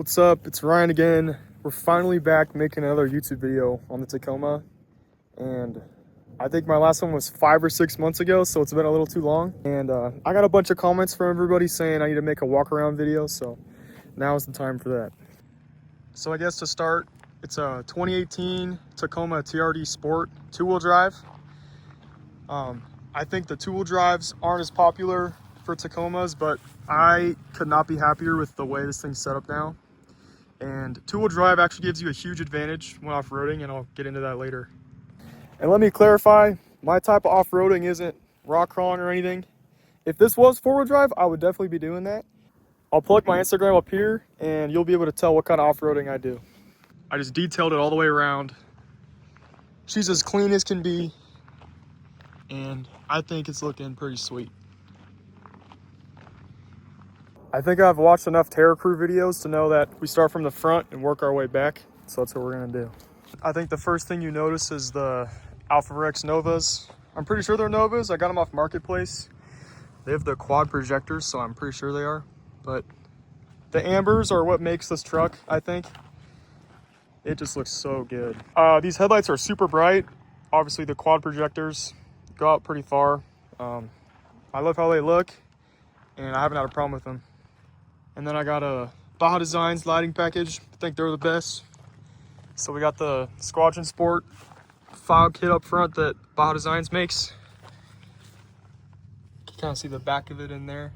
What's up? It's Ryan again. We're finally back making another YouTube video on the Tacoma, and I think my last one was 5 or 6 months ago, so it's been a little too long. And I got a bunch of comments from everybody saying I need to make a walk around video, so now is the time for that. So I guess to start, it's a 2018 Tacoma TRD Sport 2-wheel drive. I think the 2-wheel drives aren't as popular for Tacomas, but I could not be happier with the way this thing's set up now. And 2-wheel drive actually gives you a huge advantage when off-roading, and I'll get into that later. And let me clarify, my type of off-roading isn't rock crawling or anything. If this was 4-wheel drive, I would definitely be doing that. I'll plug my Instagram up here, and you'll be able to tell what kind of off-roading I do. I just detailed it all the way around. She's as clean as can be, and I think it's looking pretty sweet. I think I've watched enough Terra Crew videos to know that we start from the front and work our way back. So that's what we're gonna do. I think the first thing you notice is the Alpha Rex Novas. I'm pretty sure they're Novas. I got them off Marketplace. They have the quad projectors, so I'm pretty sure they are. But the ambers are what makes this truck, I think. It just looks so good. These headlights are super bright. Obviously the quad projectors go out pretty far. I love how they look, and I haven't had a problem with them. And then I got a Baja Designs lighting package. I think they're the best. So we got the Squadron Sport fog kit up front that Baja Designs makes. You can kind of see the back of it in there,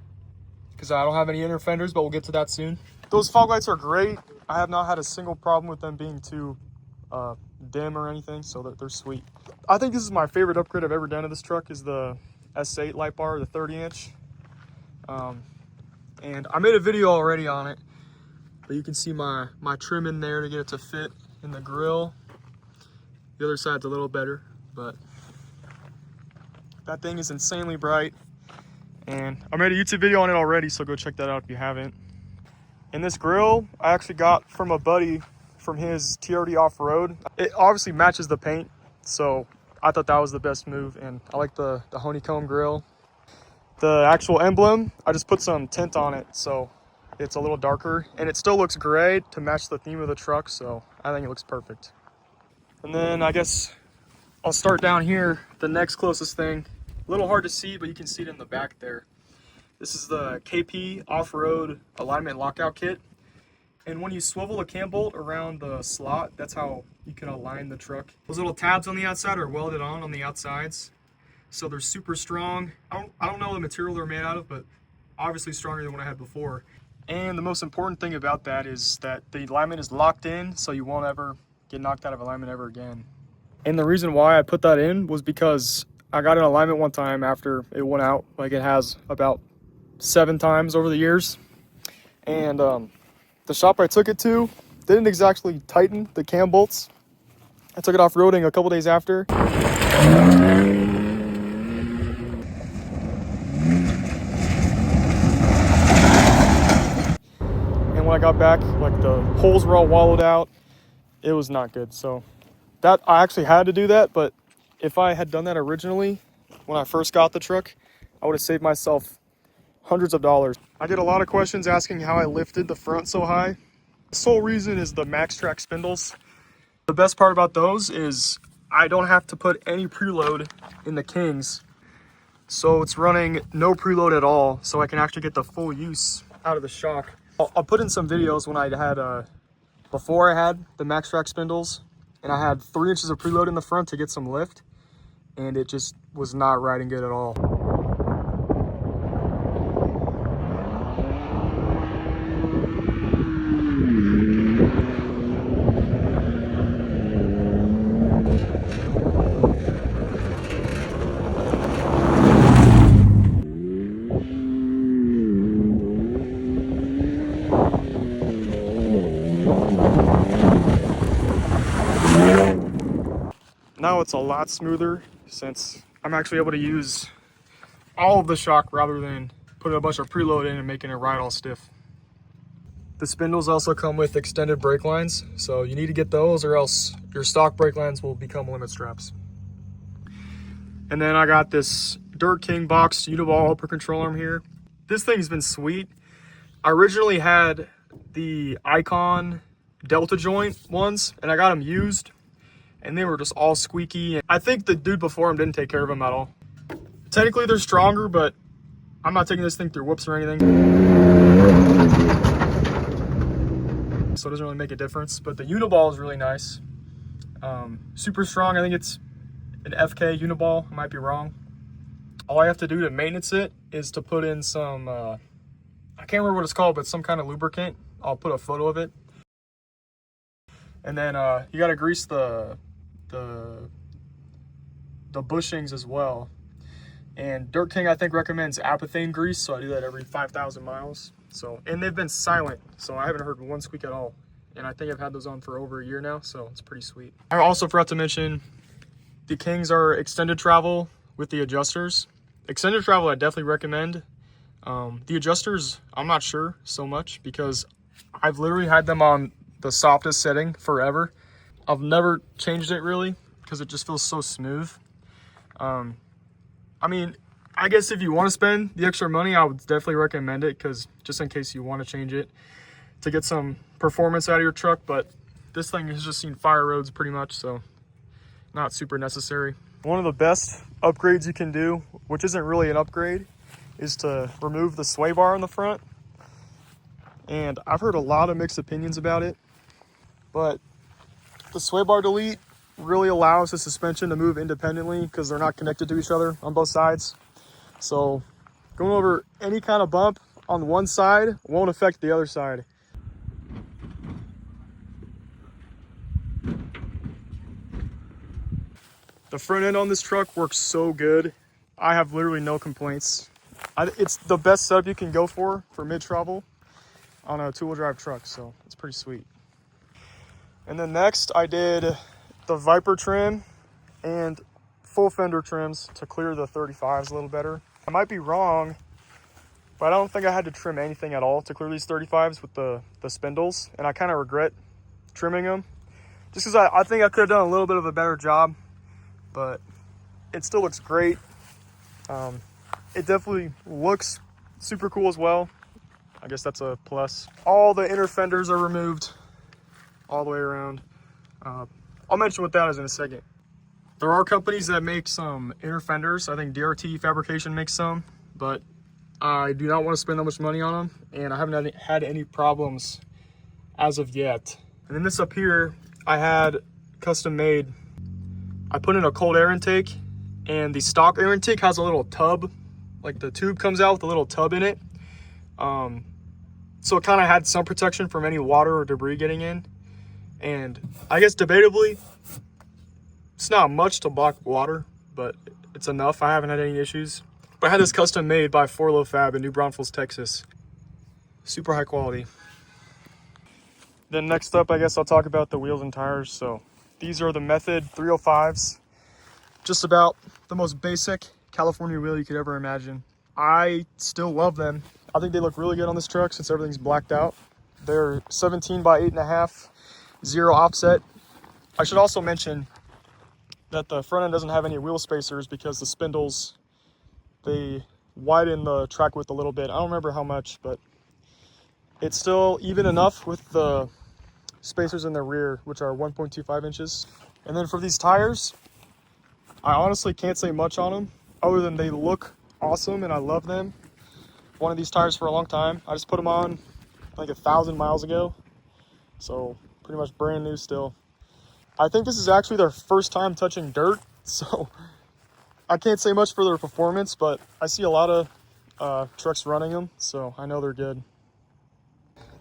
because I don't have any inner fenders, but we'll get to that soon. Those fog lights are great. I have not had a single problem with them being too dim or anything, so they're sweet. I think this is my favorite upgrade I've ever done to this truck, is the S8 light bar, the 30-inch. And I made a video already on it, but you can see my trim in there to get it to fit in the grill. The other side's a little better, but that thing is insanely bright. And I made a YouTube video on it already, so go check that out if you haven't. And this grill I actually got from a buddy from his TRD off-road. It obviously matches the paint, so I thought that was the best move, and I like the honeycomb grill. The actual emblem, I just put some tint on it, so it's a little darker, and it still looks gray to match the theme of the truck, so I think it looks perfect. And then I guess I'll start down here, the next closest thing. A little hard to see, but you can see it in the back there. This is the KP Off-Road Alignment Lockout Kit. And when you swivel the cam bolt around the slot, that's how you can align the truck. Those little tabs on the outside are welded on the outsides. So they're super strong. I don't know the material they're made out of, but obviously stronger than what I had before. And the most important thing about that is that the alignment is locked in, so you won't ever get knocked out of alignment ever again. And the reason why I put that in was because I got an alignment one time after it went out, like it has about 7 times over the years. And the shop I took it to didn't exactly tighten the cam bolts. I took it off-roading a couple days after. When I got back, like, the holes were all wallowed out. It was not good. So that I actually had to do that, but if I had done that originally when I first got the truck, I would have saved myself hundreds of dollars. I get a lot of questions asking how I lifted the front so high. The sole reason is the Max Track spindles. The best part about those is I don't have to put any preload in the Kings, so it's running no preload at all, so I can actually get the full use out of the shock. I'll put in some videos when I had, before I had the Max Track spindles, and I had 3 inches of preload in the front to get some lift, and it just was not riding good at all. Now it's a lot smoother since I'm actually able to use all of the shock rather than putting a bunch of preload in and making it ride all stiff. The spindles also come with extended brake lines, so you need to get those or else your stock brake lines will become limit straps. And then I got this Dirt King box Uniball upper control arm here. This thing's been sweet. I originally had the Icon Delta joint ones, and I got them used, and they were just all squeaky. I think the dude before him didn't take care of them at all. Technically, they're stronger, but I'm not taking this thing through whoops or anything, so it doesn't really make a difference. But the Uniball is really nice. Super strong. I think it's an FK Uniball. I might be wrong. All I have to do to maintenance it is to put in some, I can't remember what it's called, but some kind of lubricant. I'll put a photo of it. And then you got to grease the bushings as well. And Dirt King, I think, recommends apathane grease, so I do that every 5,000 miles. So, and they've been silent, so I haven't heard one squeak at all. And I think I've had those on for over a year now, so it's pretty sweet. I also forgot to mention, the Kings are extended travel with the adjusters. Extended travel I definitely recommend. The adjusters, I'm not sure so much, because I've literally had them on the softest setting forever. I've never changed it really, because it just feels so smooth. I mean, I guess if you want to spend the extra money, I would definitely recommend it, because just in case you want to change it to get some performance out of your truck. But this thing has just seen fire roads pretty much, so not super necessary. One of the best upgrades you can do, which isn't really an upgrade, is to remove the sway bar in the front. And I've heard a lot of mixed opinions about it, but the sway bar delete really allows the suspension to move independently, because they're not connected to each other on both sides. So going over any kind of bump on one side won't affect the other side. The front end on this truck works so good. I have literally no complaints. It's the best setup you can go for mid-travel on a two-wheel drive truck, so it's pretty sweet. And then next I did the Viper trim and full fender trims to clear the 35s a little better. I might be wrong, but I don't think I had to trim anything at all to clear these 35s with the spindles, and I kind of regret trimming them, just because I think I could have done a little bit of a better job, but it still looks great. It definitely looks super cool as well. I guess that's a plus. All the inner fenders are removed all the way around. I'll mention what that is in a second. There are companies that make some inner fenders. I think DRT Fabrication makes some, but I do not want to spend that much money on them, and I haven't had any problems as of yet. And then this up here, I had custom made. I put in a cold air intake, and the stock air intake has a little tub, like the tube comes out with a little tub in it. So it kind of had some protection from any water or debris getting in. And I guess debatably, it's not much to block water, but it's enough. I haven't had any issues. But I had this custom made by 4Low Fab in New Braunfels, Texas. Super high quality. Then next up, I guess I'll talk about the wheels and tires. So these are the Method 305s. Just about the most basic California wheel you could ever imagine. I still love them. I think they look really good on this truck since everything's blacked out. They're 17 by 8.5, 0 offset. I should also mention that the front end doesn't have any wheel spacers because the spindles, they widen the track width a little bit. I don't remember how much, but it's still even enough with the spacers in the rear, which are 1.25 inches. And then for these tires, I honestly can't say much on them other than they look awesome and I love them. One of these tires for a long time. I just put them on like 1,000 miles ago, so pretty much brand new still. I think this is actually their first time touching dirt, so I can't say much for their performance, but I see a lot of trucks running them, so I know they're good.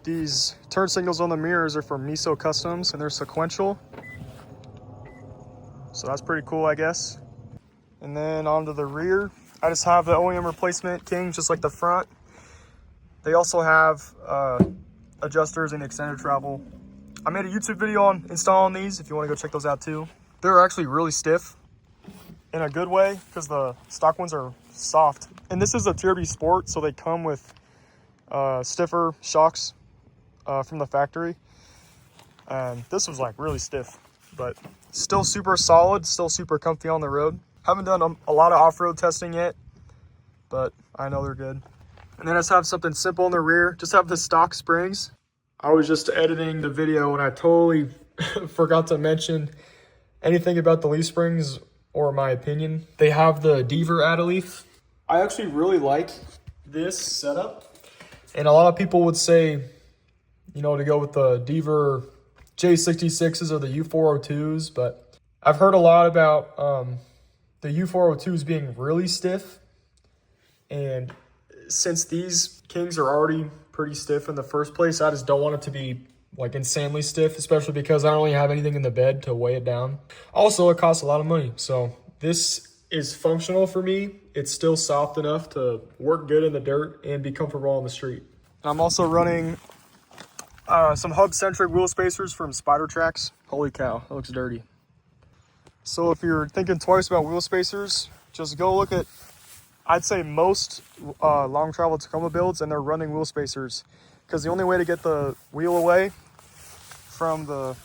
These turn signals on the mirrors are from Miso Customs, and they're sequential, so that's pretty cool, I guess. And then onto the rear, I just have the OEM replacement Kings, just like the front. They also have adjusters and extended travel. I made a YouTube video on installing these if you want to go check those out too. They're actually really stiff in a good way because the stock ones are soft. And this is a TRB Sport, so they come with stiffer shocks from the factory. And this was like really stiff, but still super solid, still super comfy on the road. Haven't done a lot of off-road testing yet, but I know they're good. And then I just have something simple in the rear. Just have the stock springs. I was just editing the video and I totally forgot to mention anything about the leaf springs or my opinion. They have the Deaver add-a-leaf. I actually really like this setup. And a lot of people would say, you know, to go with the Deaver J66s or the U402s, but I've heard a lot about the U402s being really stiff. And since these Kings are already pretty stiff in the first place, I just don't want it to be like insanely stiff, especially because I don't really have anything in the bed to weigh it down. Also, it costs a lot of money. So this is functional for me. It's still soft enough to work good in the dirt and be comfortable on the street. I'm also running some hub-centric wheel spacers from Spider Tracks. Holy cow, that looks dirty. So if you're thinking twice about wheel spacers, just go look at, I'd say most long travel Tacoma builds, and they're running wheel spacers, because the only way to get the wheel away from the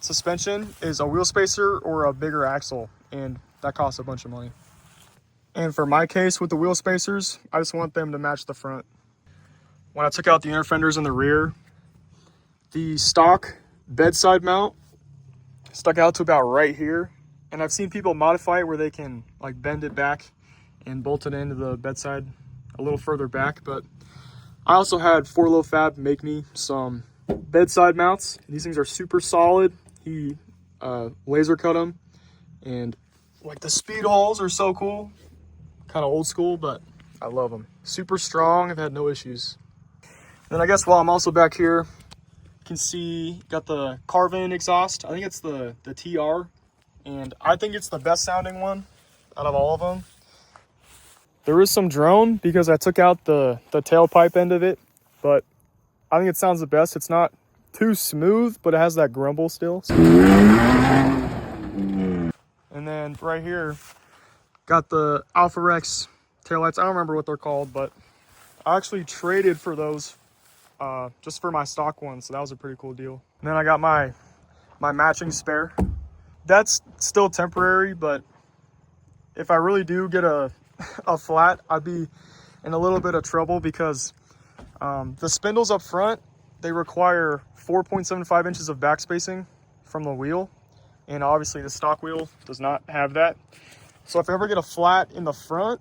suspension is a wheel spacer or a bigger axle, and that costs a bunch of money. And for my case with the wheel spacers, I just want them to match the front. When I took out the inner fenders in the rear, the stock bedside mount stuck out to about right here, and I've seen people modify it where they can like bend it back and bolt it into the bedside a little further back. But I also had 4Low Fab make me some bedside mounts. These things are super solid. He laser cut them, and like the speed holes are so cool. Kind of old school, but I love them. Super strong. I've had no issues. Then I guess while I'm also back here, you can see got the carve-in exhaust. I think it's the TR, and I think it's the best sounding one out of all of them. There is some drone because I took out the tailpipe end of it, but I think it sounds the best. It's not too smooth, but it has that grumble still. And then right here, got the Alpha Rex taillights. I don't remember what they're called, but I actually traded for those just for my stock ones, so that was a pretty cool deal. And then I got my matching spare. That's still temporary, but if I really do get a flat, I'd be in a little bit of trouble, because the spindles up front, they require 4.75 inches of back spacing from the wheel, and obviously the stock wheel does not have that. So if I ever get a flat in the front,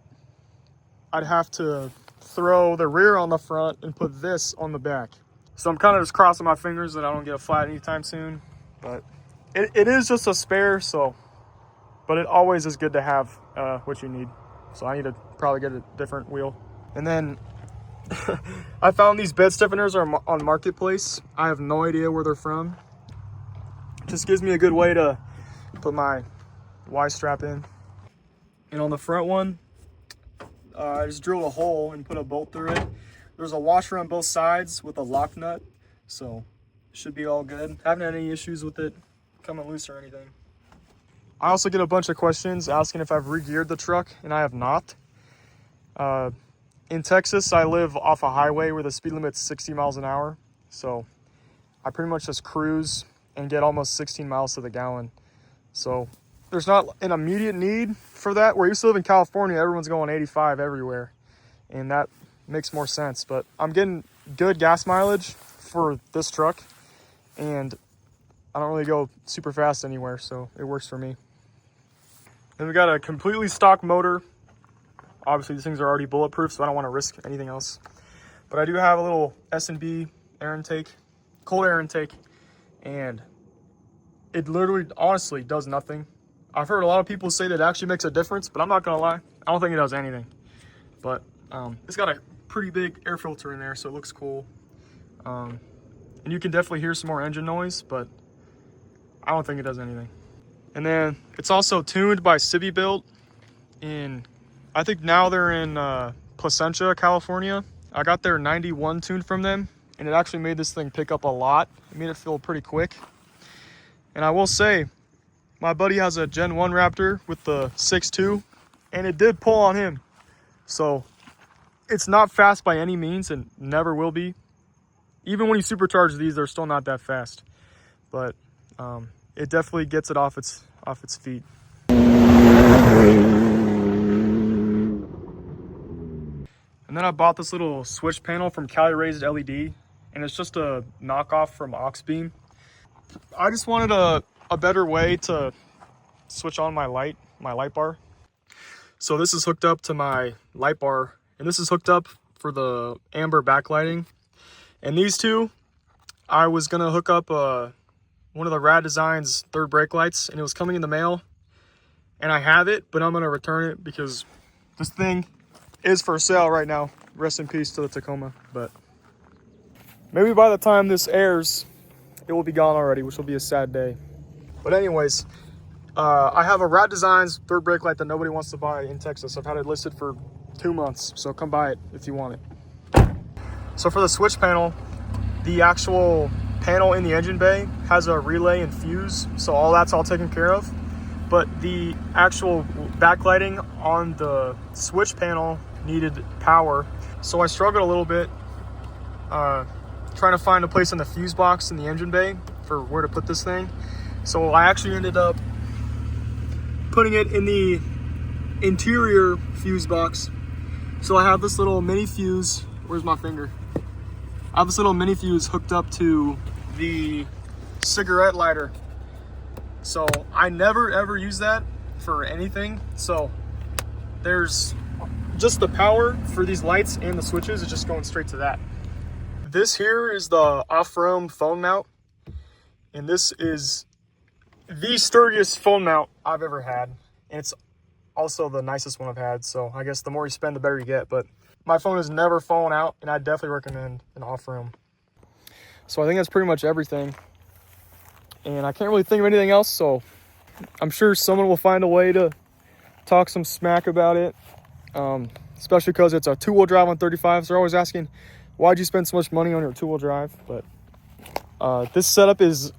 I'd have to throw the rear on the front and put this on the back. So I'm kind of just crossing my fingers that I don't get a flat anytime soon, but it is just a spare, so, but it always is good to have what you need. So I need to probably get a different wheel. And then I found these bed stiffeners on Marketplace. I have no idea where they're from. Just gives me a good way to put my Y strap in. And on the front one, I just drilled a hole and put a bolt through it. There's a washer on both sides with a lock nut, so it should be all good. Haven't had any issues with it coming loose or anything. I also get a bunch of questions asking if I've re-geared the truck, and I have not. In Texas, I live off a highway where the speed limit's 60 miles an hour, so I pretty much just cruise and get almost 16 miles to the gallon. So there's not an immediate need for that. Where I used to live in California, everyone's going 85 everywhere, and that makes more sense. But I'm getting good gas mileage for this truck, and I don't really go super fast anywhere, so it works for me. Then we got a completely stock motor. Obviously these things are already bulletproof, so I don't want to risk anything else. But I do have a little S&B air intake, cold air intake, and it literally, honestly, does nothing. I've heard a lot of people say that it actually makes a difference, but I'm not gonna lie, I don't think it does anything. But it's got a pretty big air filter in there, so it looks cool. And you can definitely hear some more engine noise, but I don't think it does anything. And then it's also tuned by Civi Built in, I think now they're in Placentia, California. I got their 91 tuned from them, and it actually made this thing pick up a lot. It made it feel pretty quick. And I will say, my buddy has a Gen 1 Raptor with the 6.2, and it did pull on him. So it's not fast by any means, and never will be. Even when you supercharge these, they're still not that fast. But it definitely gets it off its feet. And then I bought this little switch panel from Cali Raised LED. and it's just a knockoff from Oxbeam. I just wanted a better way to switch on my light bar. So this is hooked up to my light bar, and this is hooked up for the amber backlighting. And these two, I was gonna hook up one of the Rad Designs third brake lights, and it was coming in the mail, and I have it, but I'm gonna return it because this thing is for sale right now. Rest in peace to the Tacoma. But maybe by the time this airs, it will be gone already, which will be a sad day. But anyways, I have a Rad Designs third brake light that nobody wants to buy in Texas. I've had it listed for 2 months, so come buy it if you want it. So for the switch panel, the actual panel in the engine bay has a relay and fuse, so all that's all taken care of. But the actual backlighting on the switch panel needed power, so I struggled a little bit trying to find a place in the fuse box in the engine bay for where to put this thing. So I actually ended up putting it in the interior fuse box. So I have this little mini fuse. Where's my finger? I have this little mini fuse hooked up to the cigarette lighter. So I never ever use that for anything. So there's just the power for these lights and the switches is just going straight to that. This here is the off-roam phone mount, and this is the sturdiest phone mount I've ever had, and it's also the nicest one I've had. So I guess the more you spend, the better you get. But my phone has never fallen out, and I definitely recommend an off-roam. So I think that's pretty much everything, and I can't really think of anything else. So I'm sure someone will find a way to talk some smack about it, especially because it's a two-wheel drive on 35s. They're always asking, why'd you spend so much money on your two-wheel drive? But this setup is,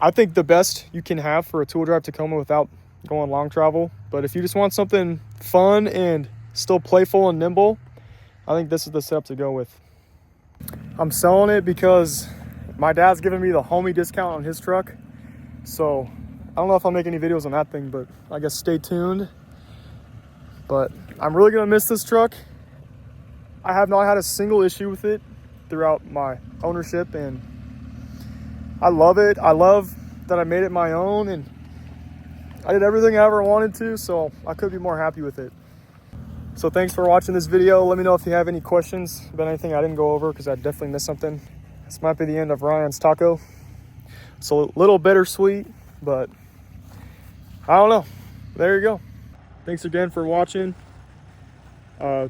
I think, the best you can have for a two-wheel drive Tacoma without going long travel. But if you just want something fun and still playful and nimble, I think this is the setup to go with. I'm selling it because my dad's giving me the homie discount on his truck. So I don't know if I'll make any videos on that thing, but I guess stay tuned. But I'm really gonna miss this truck. I have not had a single issue with it throughout my ownership, and I love it. I love that I made it my own, and I did everything I ever wanted to, so I could be more happy with it. So thanks for watching this video. Let me know if you have any questions about anything I didn't go over, because I definitely missed something. This might be the end of Ryan's taco. It's a little bittersweet, but I don't know. There you go. Thanks again for watching.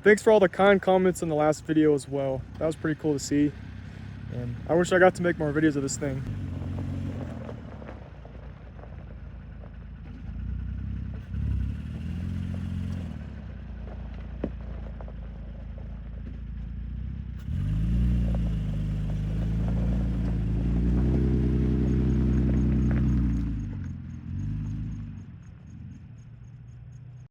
Thanks for all the kind comments in the last video as well. That was pretty cool to see, and I wish I got to make more videos of this thing.